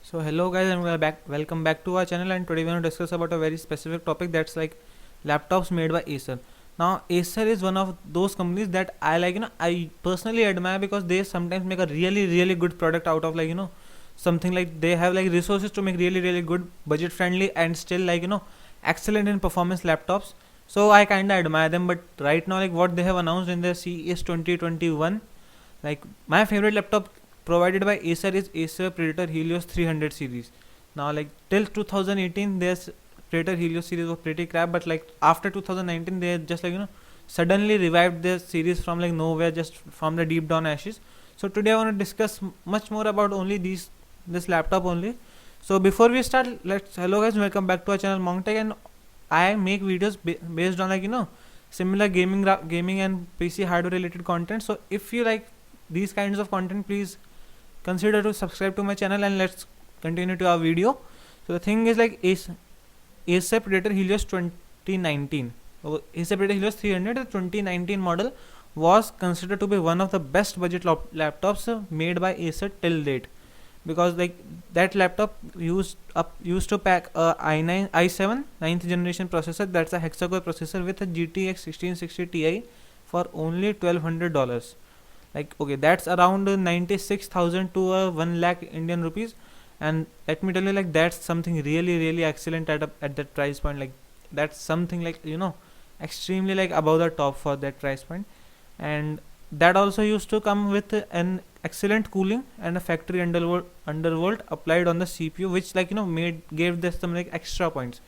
So hello guys and welcome back to our channel, and today we want to discuss about a very specific topic that's like laptops made by Acer. Now Acer is one of those companies that I I personally admire because they sometimes make a really good product out of something like they have like resources to make really good budget friendly and still excellent in performance laptops. So I kinda admire them, but right now like what they have announced in their CES 2021, like my favorite laptop provided by Acer is Acer Predator Helios 300 series. Now, like till 2018, this Predator Helios series was pretty crap, but like after 2019, they just suddenly revived their series from like nowhere, just from the deep down ashes. So today I want to discuss much more about only this laptop only. So before we start, let's hello guys, welcome back to our channel Monktech, and I make videos based on similar gaming and PC hardware related content. So if you like these kinds of content, please consider to subscribe to my channel, and let's continue to our video. So the thing is like Acer Predator Helios 2019. Acer Predator Helios 300, the 2019 model, was considered to be one of the best budget laptops made by Acer till date, because like that laptop used to pack a i7 ninth generation processor. That's a hexa-core processor with a GTX 1660 Ti for only $1200. Like okay, that's around 96,000 to 1 lakh Indian rupees, and let me tell you, like that's something really excellent at that price point. Like that's something like extremely like above the top for that price point. And that also used to come with an excellent cooling and a factory undervolt applied on the CPU, which made gave this some like extra points,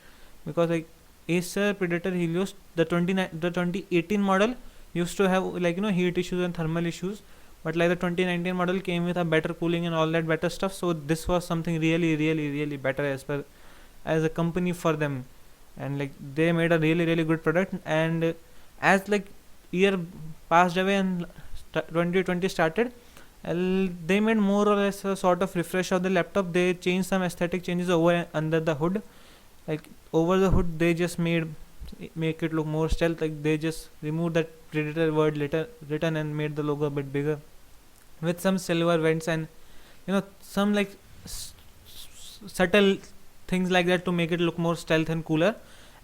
because like Acer Predator Helios, the 2018 model, used to have heat issues and thermal issues, but like the 2019 model came with a better cooling and all that better stuff. So this was something really better as a company for them, and like they made a really good product. And as like year passed away and 2020 started, they made more or less a sort of refresh of the laptop. They changed some aesthetic changes over under the hood. Like over the hood, they just make it look more stealth. Like they just removed that Predator word written and made the logo a bit bigger with some silver vents and some like subtle things like that to make it look more stealth and cooler.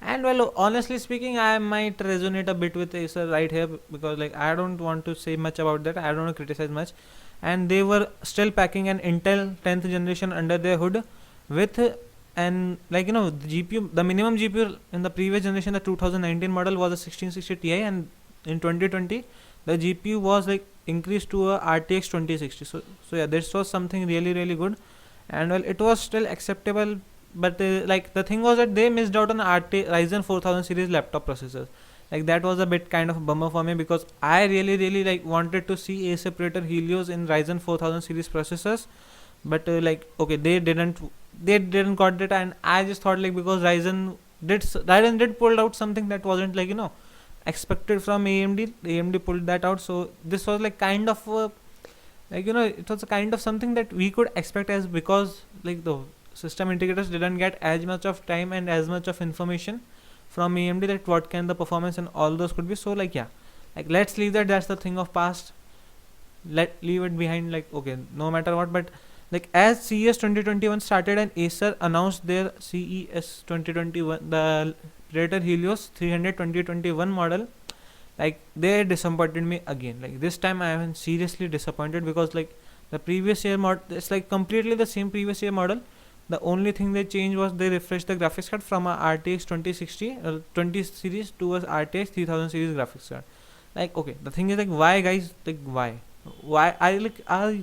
And well, honestly speaking, I might resonate a bit with Acer right here, because like I don't want to say much about that. I don't want to criticize much. And they were still packing an Intel 10th generation under their hood with and the GPU, the minimum GPU in the previous generation, the 2019 model, was a 1660 Ti, and in 2020 the GPU was like increased to a RTX 2060. So yeah, this was something really good, and well, it was still acceptable. But like the thing was that they missed out on Ryzen 4000 series laptop processors. Like that was a bit kind of a bummer for me, because I really like wanted to see Acer Predator Helios in Ryzen 4000 series processors. But like okay, they didn't got it, and I just thought like because Ryzen did pulled out something that wasn't expected from AMD pulled that out. So this was like kind of it was a kind of something that we could expect, as because like the system integrators didn't get as much of time and as much of information from AMD that what can the performance and all those could be. So like yeah, like let's leave that's the thing of past. Leave it behind. Like okay, no matter what. But like as CES 2021 started and Acer announced their CES 2021, the Predator Helios 300 2021 model, like they disappointed me again. Like this time I am seriously disappointed, because like the previous year model, it's like completely the same previous year model. The only thing they changed was they refreshed the graphics card from a RTX 2060 20 series to a RTX 3000 series graphics card. Like okay, the thing is like why guys, like why are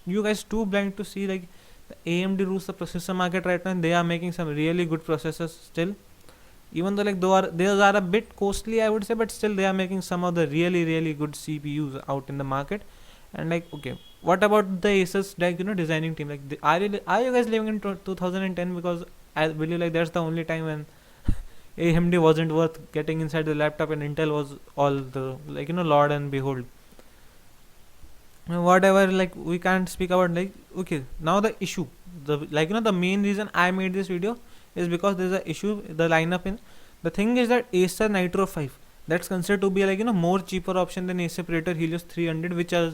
you guys too blind to see like the AMD rules the processor market right now, and they are making some really good processors still, even though like those are a bit costly, I would say, but still they are making some of the really good CPUs out in the market. And like okay, what about the Asus designing team? Like are you guys living in 2010? Because I believe like that's the only time when AMD wasn't worth getting inside the laptop and Intel was all the lord and behold. Whatever, like we can't speak about like okay, now the issue, the the main reason I made this video is because there's a issue the lineup in. The thing is that Acer Nitro 5, that's considered to be more cheaper option than Acer Predator Helios 300, which are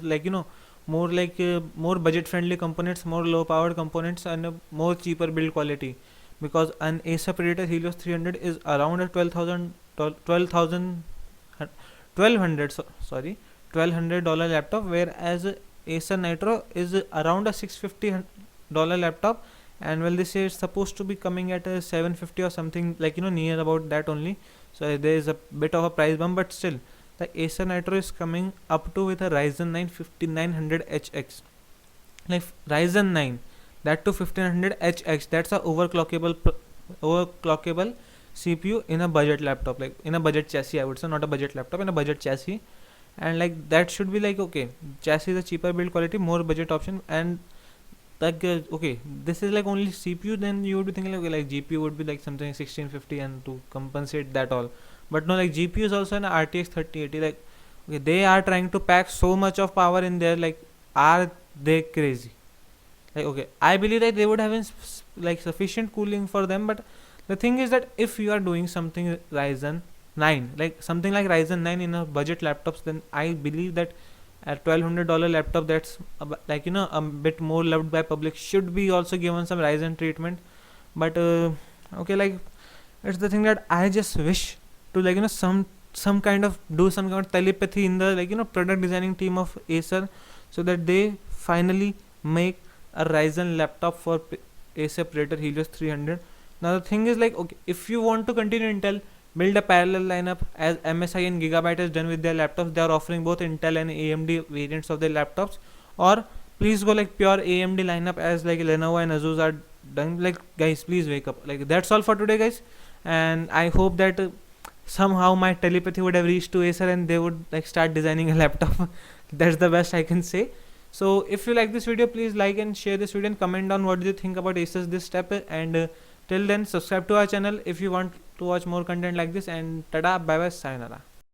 more budget friendly components, more low powered components, and a more cheaper build quality, because an Acer Predator Helios 300 is around a 12,000 1200 sorry $1,200 laptop, whereas Acer Nitro is around a $650 laptop. And well, this is supposed to be coming at a 750 or something, like near about that only. So there is a bit of a price bump, but still the Acer Nitro is coming up to with a Ryzen 9 5900HX, like Ryzen 9, that to 1500HX. That's a overclockable CPU in a budget laptop, like in a budget chassis, I would say, not a budget laptop, in a budget chassis. And like that should be like, okay, chassis is a cheaper build quality, more budget option. And like okay, this is like only CPU, then you would be thinking like, okay, like GPU would be like something 1650 and to compensate that all. But no, like GPU is also an RTX 3080. Like, okay, they are trying to pack so much of power in there. Like, are they crazy? Like, okay, I believe that they would have like sufficient cooling for them. But the thing is that if you are doing something Ryzen 9, like something like Ryzen 9 in a budget laptops, then I believe that a $1,200 laptop that's like a bit more loved by public should be also given some Ryzen treatment. But okay, like it's the thing that I just wish to, like some kind of do some kind of telepathy in the, like product designing team of Acer, so that they finally make a Ryzen laptop for Acer Predator Helios 300. Now the thing is like, okay, if you want to continue Intel, build a parallel lineup as MSI and Gigabyte has done with their laptops. They are offering both Intel and AMD variants of their laptops. Or please go like pure AMD lineup as like Lenovo and Asus are done. Like, guys, please wake up. Like, that's all for today, guys. And I hope that somehow my telepathy would have reached to Acer and they would like start designing a laptop. That's the best I can say. So if you like this video, please like and share this video and comment down what do you think about Acer's this step. And till then, subscribe to our channel if you want to watch more content like this. And tada, bye bye, sayonara.